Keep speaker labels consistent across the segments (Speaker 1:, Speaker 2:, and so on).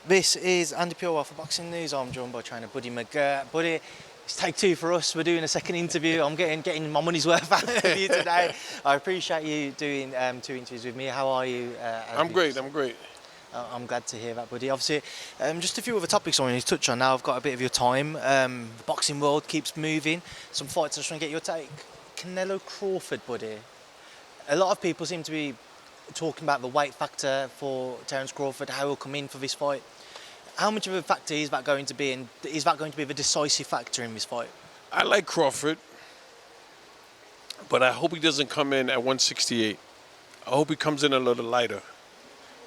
Speaker 1: This is Andi Purewal for Boxing News. I'm joined by trainer Buddy McGirt. Buddy, it's take two for us. We're doing a second interview. I'm getting my money's worth out of you today. I appreciate you doing two interviews with me. How are you?
Speaker 2: I'm great.
Speaker 1: I'm glad to hear that, buddy. Obviously, just a few other topics I want to touch on now. I've got a bit of your time. The boxing world keeps moving. Some fights I just want to get your take. Canelo-Crawford, buddy. A lot of people seem to be talking about the weight factor for Terence Crawford, how he'll come in for this fight. How much of a factor is that going to be, and is that going to be the decisive factor in this fight?
Speaker 2: I like Crawford, but I hope he doesn't come in at 168. I hope he comes in a little lighter.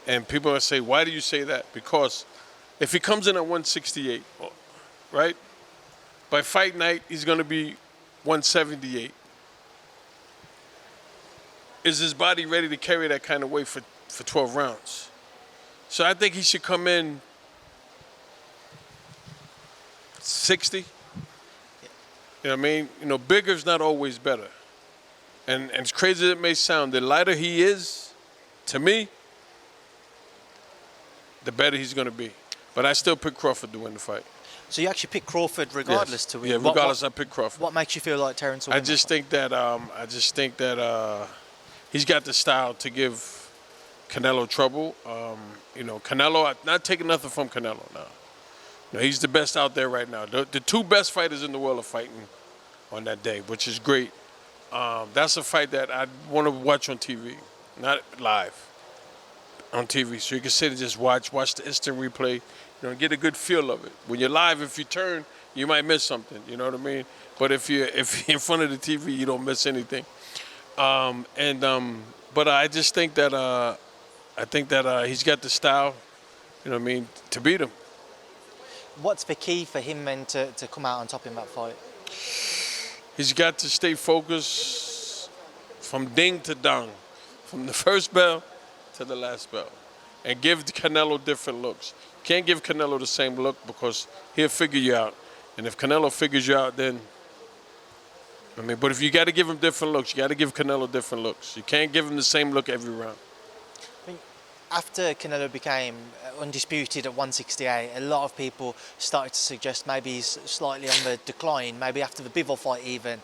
Speaker 2: And people are going to say, why do you say that? Because if he comes in at 168, right, by fight night, he's going to be 178. Is his body ready to carry that kind of weight for 12 rounds? So I think he should come in 60. You know what I mean? You know, bigger's not always better. And as crazy as it may sound, the lighter he is, to me, the better he's going to be. But I still pick Crawford to win the fight.
Speaker 1: So you actually pick Crawford regardless to win?
Speaker 2: Yeah, regardless, I pick Crawford.
Speaker 1: What makes you feel like Terence will win?
Speaker 2: I just think that he's got the style to give Canelo trouble. You know, Canelo, not taking nothing from Canelo now. No, he's the best out there right now. The two best fighters in the world are fighting on that day, which is great. That's a fight that I want to watch on TV, not live, on TV. So you can sit and just watch the instant replay, you know, and get a good feel of it. When you're live, if you turn, you might miss something, you know what I mean? But if you're in front of the TV, you don't miss anything. But I just think that he's got the style, you know what I mean, to beat him.
Speaker 1: What's the key for him then to come out on top in that fight?
Speaker 2: He's got to stay focused from ding to dong, from the first bell to the last bell, and give Canelo different looks. You can't give Canelo the same look because he'll figure you out. And if Canelo figures you out, then, I mean, but if you got to give him different looks, you got to give Canelo different looks. You can't give him the same look every round.
Speaker 1: After Canelo became undisputed at 168, a lot of people started to suggest maybe he's slightly on the decline. Maybe after the Bivol fight even,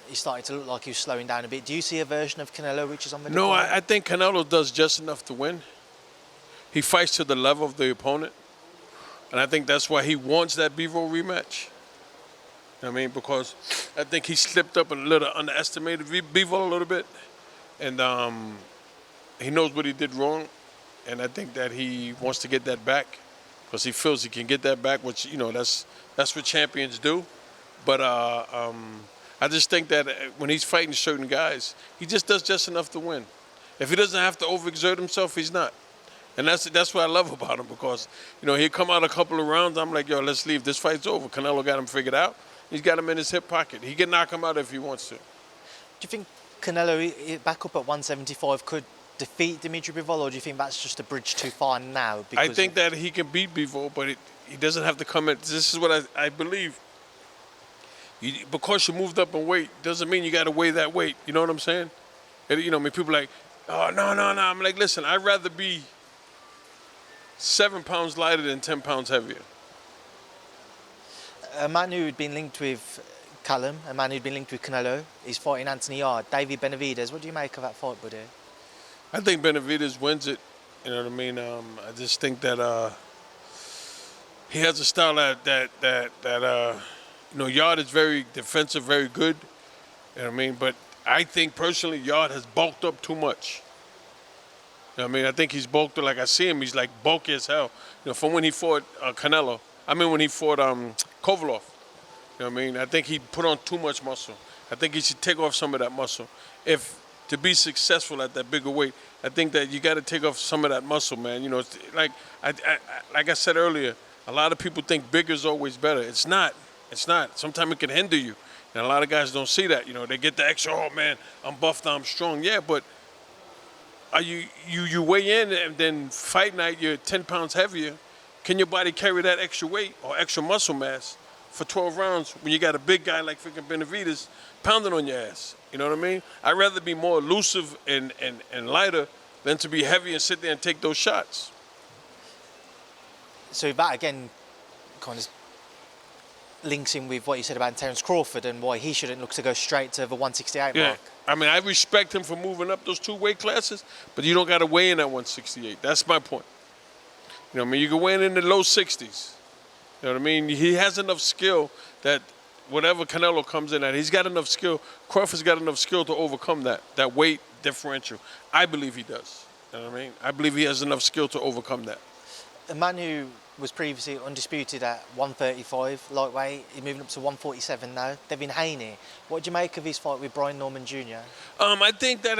Speaker 1: he started to look like he was slowing down a bit. Do you see a version of Canelo which is on the decline?
Speaker 2: No, I think Canelo does just enough to win. He fights to the level of the opponent. And I think that's why he wants that Bivol rematch. I mean, because I think he slipped up and a little underestimated Bivol a little bit. And he knows what he did wrong. And I think that he wants to get that back because he feels he can get that back, which, you know, that's what champions do. But I just think that when he's fighting certain guys, he just does just enough to win. If he doesn't have to overexert himself, he's not. And that's what I love about him because, you know, he'll come out a couple of rounds. I'm like, yo, let's leave. This fight's over. Canelo got him figured out. He's got him in his hip pocket. He can knock him out if he wants to.
Speaker 1: Do you think Canelo, back up at 175, could defeat Dimitri Bivol, or do you think that's just a bridge too far now?
Speaker 2: I think that he can beat Bivol, but he doesn't have to come in. This is what I believe. Because you moved up in weight doesn't mean you got to weigh that weight. You know what I'm saying? You know, I mean, people are like, oh, no. I'm like, listen, I'd rather be 7 pounds lighter than 10 pounds heavier.
Speaker 1: A man who had been linked with Callum, a man who'd been linked with Canelo, is fighting Anthony Yarde, Benavidez. What do you make of that fight, buddy?
Speaker 2: I think Benavidez wins it. You know what I mean? I just think that he has a style that you know, Yarde is very defensive, very good. You know what I mean? But I think personally, Yarde has bulked up too much. You know what I mean? I think he's bulked up. Like I see him, he's like bulky as hell. You know, from when he fought Canelo. I mean, when he fought Kovalov. You know what I mean? I think he put on too much muscle. I think he should take off some of that muscle. To be successful at that bigger weight, I think that you got to take off some of that muscle, man. You know, it's like I said earlier, a lot of people think bigger is always better. It's not. It's not. Sometimes it can hinder you. And a lot of guys don't see that. You know, they get the extra, oh, man, I'm buffed, I'm strong. Yeah, but are you weigh in and then fight night, you're 10 pounds heavier. Can your body carry that extra weight or extra muscle mass for 12 rounds when you got a big guy like freaking Benavidez pounding on your ass? You know what I mean? I'd rather be more elusive and lighter than to be heavy and sit there and take those shots.
Speaker 1: So that again kind of links in with what you said about Terence Crawford and why he shouldn't look to go straight to the 168
Speaker 2: Yeah.
Speaker 1: mark.
Speaker 2: I mean, I respect him for moving up those 2 weight classes, but you don't got to weigh in at 168. That's my point. You know what I mean? You can weigh in the low 60s. You know what I mean? He has enough skill that whatever Canelo comes in at, he's got enough skill. Crawford's got enough skill to overcome that weight differential. I believe he does. You know what I mean? I believe he has enough skill to overcome that.
Speaker 1: A man who was previously undisputed at 135 lightweight, he's moving up to 147 now. Devin Haney. What do you make of his fight with Brian Norman Jr.?
Speaker 2: I think that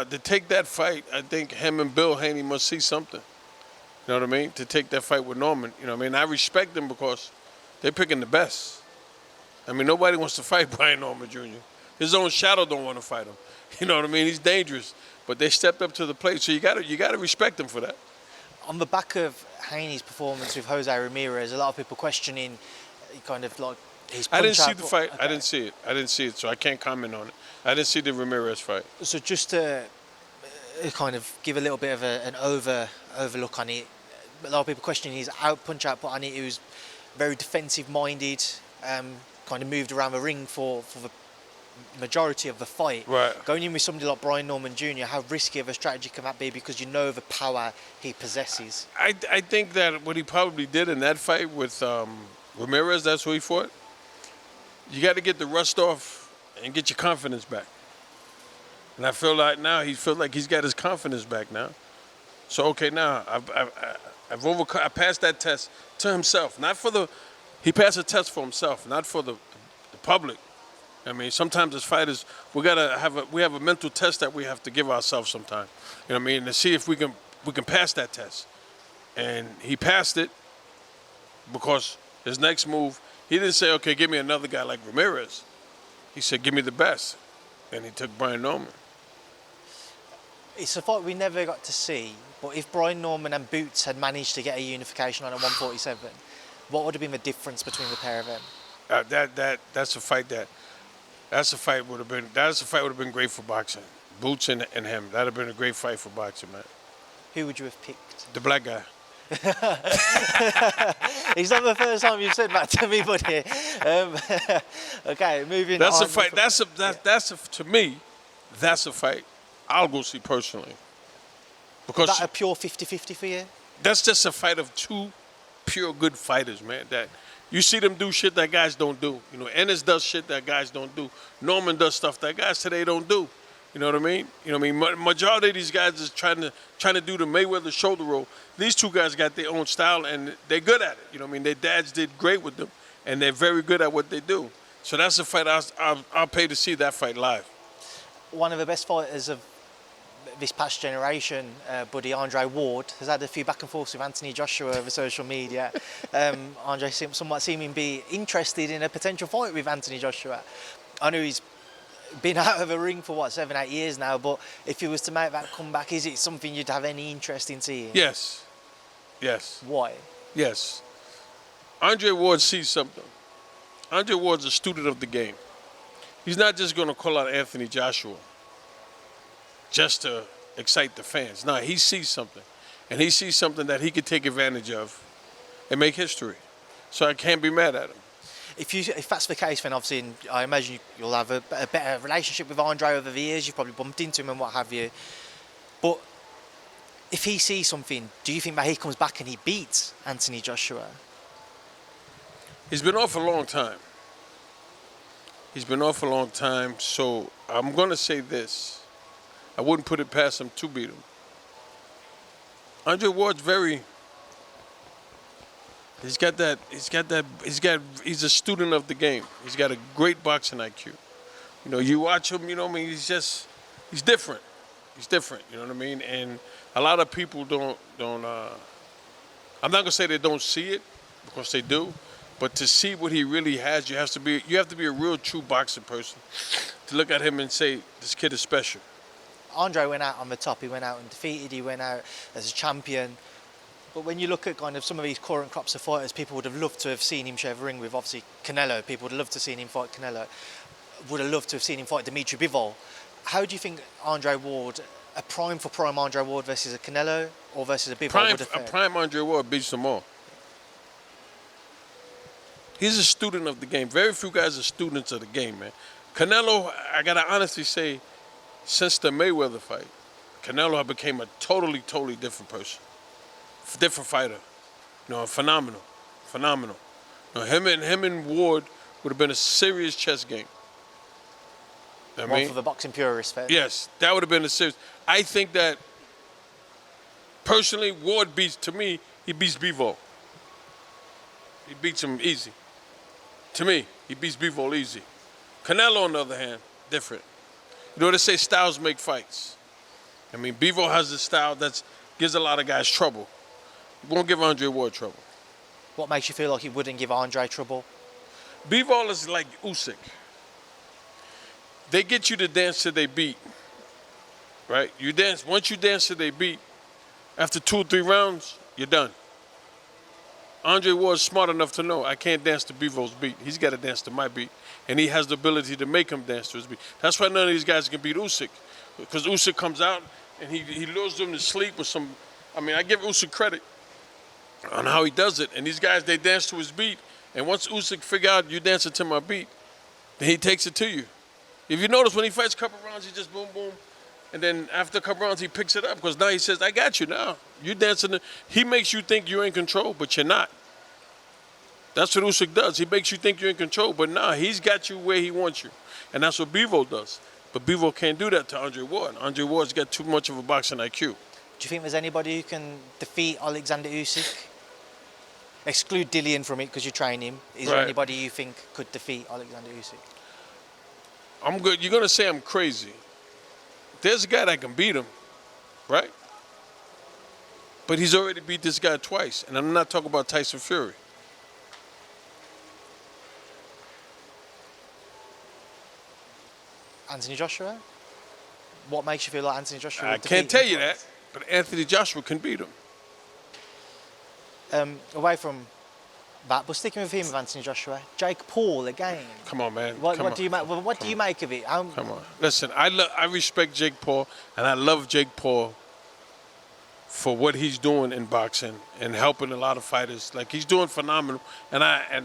Speaker 2: to take that fight, I think him and Bill Haney must see something. You know what I mean? To take that fight with Norman. You know what I mean? I respect them because they're picking the best. I mean, nobody wants to fight Brian Norman Jr. His own shadow don't want to fight him. You know what I mean? He's dangerous. But they stepped up to the plate, so you gotta respect them for that.
Speaker 1: On the back of Haney's performance with Jose Ramirez, a lot of people questioning kind of like his punch
Speaker 2: I didn't see
Speaker 1: out.
Speaker 2: the fight.
Speaker 1: Okay.
Speaker 2: I didn't see it, so I can't comment on it. I didn't see the Ramirez fight.
Speaker 1: So just to kind of give a little bit of an overlook on it, a lot of people questioning his punch output on it. He was very defensive minded, kind of moved around the ring for the majority of the fight.
Speaker 2: Right.
Speaker 1: Going in with somebody like Brian Norman Jr., how risky of a strategy can that be because you know the power he possesses?
Speaker 2: I think that what he probably did in that fight with Ramirez, that's who he fought. You got to get the rust off and get your confidence back. And I feel like now he feels like he's got his confidence back now. So okay, now I passed that test to himself, not for the. He passed a test for himself, not for the public. I mean, sometimes as fighters, we have a mental test that we have to give ourselves sometimes. You know what I mean? To see if we can pass that test. And he passed it because his next move, he didn't say, okay, give me another guy like Ramirez. He said, give me the best. And he took Brian Norman.
Speaker 1: It's a fight we never got to see, but if Brian Norman and Boots had managed to get a unification on a 147, what would have been the difference between the pair of them?
Speaker 2: That's a fight would have been great for boxing. Boots and him. That'd have been a great fight for boxing, man.
Speaker 1: Who would you have picked?
Speaker 2: The black guy.
Speaker 1: It's not the first time you've said that to me, buddy. Okay, moving
Speaker 2: That's
Speaker 1: on.
Speaker 2: a fight. To me, that's a fight I'll go see personally. Because
Speaker 1: Is that a pure 50-50 for you?
Speaker 2: that's just a fight of 2 pure good fighters, man. That you see them do shit that guys don't do. You know, Ennis does shit that guys don't do. Norman does stuff that guys today don't do. You know what I mean? You know what I mean? Majority of these guys is trying to do the Mayweather shoulder roll. These 2 guys got their own style and they're good at it. You know what I mean? Their dads did great with them and they're very good at what they do. So that's a fight I'll pay to see that fight live.
Speaker 1: One of the best fighters of this past generation, buddy Andre Ward, has had a few back and forths with Anthony Joshua over social media. Andre somewhat seeming be interested in a potential fight with Anthony Joshua. I know he's been out of a ring for 7-8 years now, but if he was to make that comeback, is it something you'd have any interest in seeing?
Speaker 2: Yes.
Speaker 1: Why?
Speaker 2: Yes. Andre Ward sees something. Andre Ward's a student of the game. He's not just going to call out Anthony Joshua just to excite the fans. No, he sees something. And he sees something that he could take advantage of and make history. So I can't be mad at him.
Speaker 1: If that's the case, then obviously I imagine you'll have a better relationship with Andre over the years. You've probably bumped into him and what have you. But if he sees something, do you think that he comes back and he beats Anthony Joshua?
Speaker 2: He's been off a long time. So I'm going to say this. I wouldn't put it past him to beat him. Andre Ward's he's a student of the game. He's got a great boxing IQ. You know, you watch him, you know what I mean, he's different. He's different, you know what I mean? And a lot of people don't I'm not going to say they don't see it, because they do, but to see what he really has, you have to be a real true boxing person to look at him and say, this kid is special.
Speaker 1: Andre went out on the top. He went out undefeated. He went out as a champion. But when you look at kind of some of these current crops of fighters, people would have loved to have seen him share the ring with, obviously, Canelo. People would have loved to have seen him fight Canelo. Would have loved to have seen him fight Dimitri Bivol. How do you think Andre Ward a prime for prime Andre Ward versus a Canelo or versus a Bivol
Speaker 2: Prime,
Speaker 1: would have
Speaker 2: a
Speaker 1: fared?
Speaker 2: prime Andre Ward beats them all. He's a student of the game. Very few guys are students of the game, man. Canelo, I gotta honestly say, since the Mayweather fight, Canelo became a totally different person, different fighter. You know, phenomenal. You know, him and Ward would have been a serious chess game. You know what I
Speaker 1: One
Speaker 2: mean?
Speaker 1: for the boxing purists. Fair.
Speaker 2: Yes, that would have been a serious. I think that personally, Ward beats he beats Bivol. He beats him easy. To me, he beats Bivol easy. Canelo, on the other hand, different. You know, they say styles make fights. I mean, Bivol has a style that gives a lot of guys trouble. He won't give Andre Ward trouble.
Speaker 1: What makes you feel like he wouldn't give Andre trouble?
Speaker 2: Bivol is like Usyk. They get you to dance till they beat, right? You dance. Once you dance till they beat, after 2 or 3 rounds, you're done. Andre Ward's smart enough to know I can't dance to Bivol's beat. He's got to dance to my beat. And he has the ability to make him dance to his beat. That's why none of these guys can beat Usyk. Because Usyk comes out and he lures them to sleep with some. I mean, I give Usyk credit on how he does it. And these guys, they dance to his beat. And once Usyk figure out you dancing to my beat, then he takes it to you. If you notice, when he fights a couple rounds, he just boom, boom. And then after a couple rounds, he picks it up because now he says, I got you now. You dancing. He makes you think you're in control, but you're not. That's what Usyk does. He makes you think you're in control, but nah, he's got you where he wants you. And that's what Bivol does. But Bivol can't do that to Andre Ward. Andre Ward's got too much of a boxing IQ.
Speaker 1: Do you think there's anybody who can defeat Alexander Usyk? Exclude Dillian from it because you train him. Is there
Speaker 2: Right.
Speaker 1: anybody you think could defeat Alexander Usyk?
Speaker 2: I'm good. You're going to say I'm crazy. There's a guy that can beat him, right? But he's already beat this guy twice. And I'm not talking about Tyson Fury.
Speaker 1: Anthony Joshua? What makes you feel like Anthony Joshua
Speaker 2: I
Speaker 1: would
Speaker 2: can't
Speaker 1: defeat
Speaker 2: tell
Speaker 1: him
Speaker 2: you
Speaker 1: twice?
Speaker 2: that, but Anthony Joshua can beat him.
Speaker 1: Away from that, but sticking with him, with Anthony Joshua, Jake Paul again.
Speaker 2: Come on, man.
Speaker 1: What
Speaker 2: Come on.
Speaker 1: do you make? What do you make of it?
Speaker 2: Come on. Listen, I respect Jake Paul, and I love Jake Paul for what he's doing in boxing and helping a lot of fighters. Like, he's doing phenomenal, and I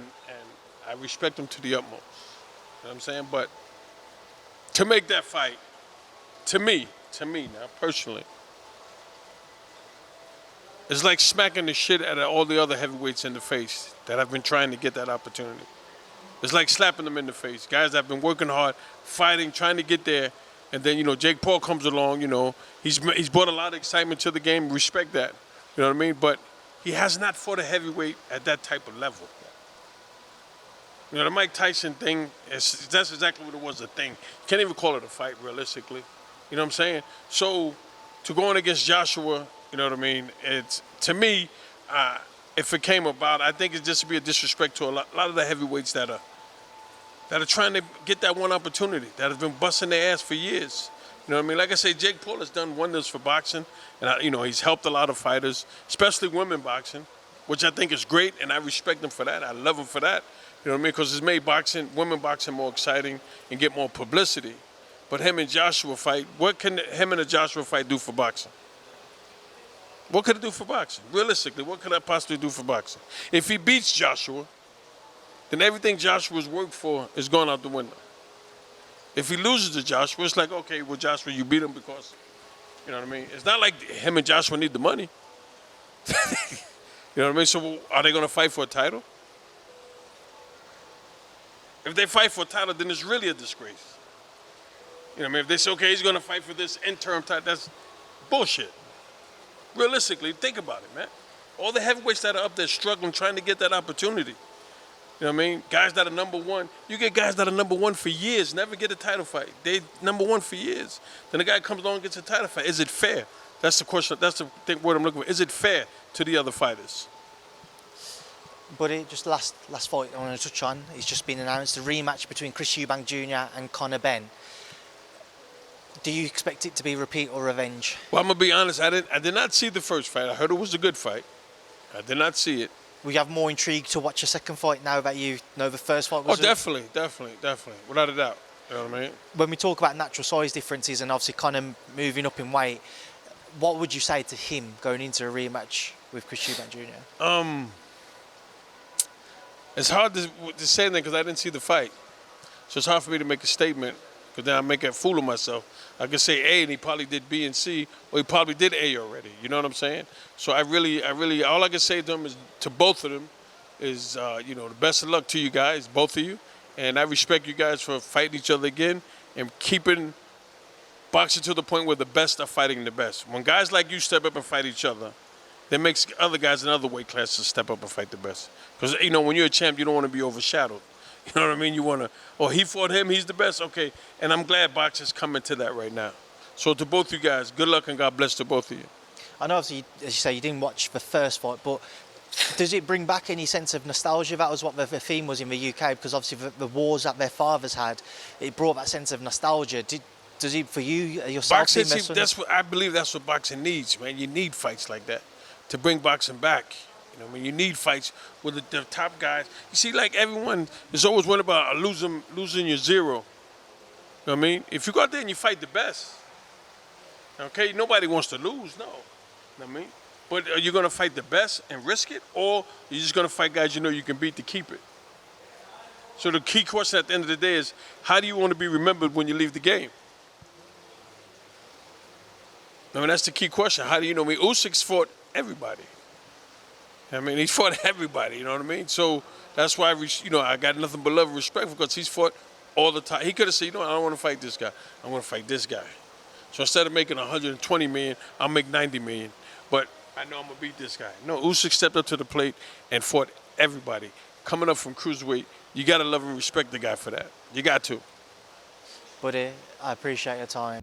Speaker 2: respect him to the utmost. You know what I'm saying? But to make that fight, to me now, personally, it's like smacking the shit out of all the other heavyweights in the face that have been trying to get that opportunity. It's like slapping them in the face. Guys that have been working hard, fighting, trying to get there, and then, you know, Jake Paul comes along, you know, he's brought a lot of excitement to the game. Respect that. You know what I mean? But he has not fought a heavyweight at that type of level. You know, the Mike Tyson thing, that's exactly what it was, a thing. You can't even call it a fight, realistically. You know what I'm saying? So, to go in against Joshua, you know what I mean? It's, to me, if it came about, I think it's just to be a disrespect to a lot of the heavyweights that are trying to get that one opportunity, that have been busting their ass for years. You know what I mean? Like I say, Jake Paul has done wonders for boxing, and you know, he's helped a lot of fighters, especially women boxing, which I think is great, and I respect him for that. I love him for that. You know what I mean? Because it's made women boxing more exciting and get more publicity. But him and Joshua fight, what can him and the Joshua fight do for boxing? What could it do for boxing? Realistically, what could that possibly do for boxing? If he beats Joshua, then everything Joshua's worked for is going out the window. If he loses to Joshua, it's like, okay, well, Joshua, you beat him because, you know what I mean? It's not like him and Joshua need the money. You know what I mean? So are they going to fight for a title? If they fight for a title, then it's really a disgrace. You know what I mean? If they say, okay, he's going to fight for this interim title, that's bullshit. Realistically, think about it, man. All the heavyweights that are up there struggling, trying to get that opportunity. You know what I mean? Guys that are number one. You get guys that are number one for years, never get a title fight. They number one for years. Then the guy comes along and gets a title fight. Is it fair? That's the question. That's the word I'm looking for. Is it fair to the other fighters?
Speaker 1: Buddy, just last fight I want to touch on. It's just been announced, a rematch between Chris Eubank Jr. and Conor Benn. Do you expect it to be repeat or revenge?
Speaker 2: Well, I'm gonna be honest. I did not see the first fight. I heard it was a good fight. I did not see it.
Speaker 1: We have more intrigue to watch a second fight now that you know the first fight was.
Speaker 2: Oh, definitely, without a doubt. You know what I mean?
Speaker 1: When we talk about natural size differences and obviously Conor moving up in weight, what would you say to him going into a rematch with Chris Eubank Jr.?
Speaker 2: It's hard to say that because I didn't see the fight. So it's hard for me to make a statement because then I make a fool of myself. I could say A and he probably did B and C, or he probably did A already. You know what I'm saying? So I really, all I can say to them is, to both of them, is the best of luck to you guys, both of you, and I respect you guys for fighting each other again and keeping boxing to the point where the best are fighting the best. When guys like you step up and fight each other, that makes other guys in other weight classes step up and fight the best. Because when you're a champ, you don't want to be overshadowed. You know what I mean? You want to, he fought him, he's the best, okay. And I'm glad boxing's coming to that right now. So to both you guys, good luck and God bless to both of you.
Speaker 1: I know, obviously, as you say, you didn't watch the first fight, but does it bring back any sense of nostalgia? That was what the theme was in the UK, because obviously the wars that their fathers had, it brought that sense of nostalgia. Does it for you yourself?
Speaker 2: Boxing, I believe that's what boxing needs, man. You need fights like that to bring boxing back. You need fights with the top guys. You see, like everyone is always worried about losing your zero. You know what I mean? If you go out there and you fight the best, okay, nobody wants to lose, no. You know what I mean? But are you going to fight the best and risk it, or you're just going to fight guys you can beat to keep it? So the key question at the end of the day is, how do you want to be remembered when you leave the game? That's the key question. How do you know me? Usyk's fought everybody. He's fought everybody, you know what I mean? So that's why, I got nothing but love and respect because he's fought all the time. He could have said, I don't want to fight this guy. I want to fight this guy. So instead of making 120 million, I'll make 90 million. But I know I'm going to beat this guy. No, Usyk stepped up to the plate and fought everybody. Coming up from cruiserweight, you got to love and respect the guy for that. You got to.
Speaker 1: Buddy, I appreciate your time.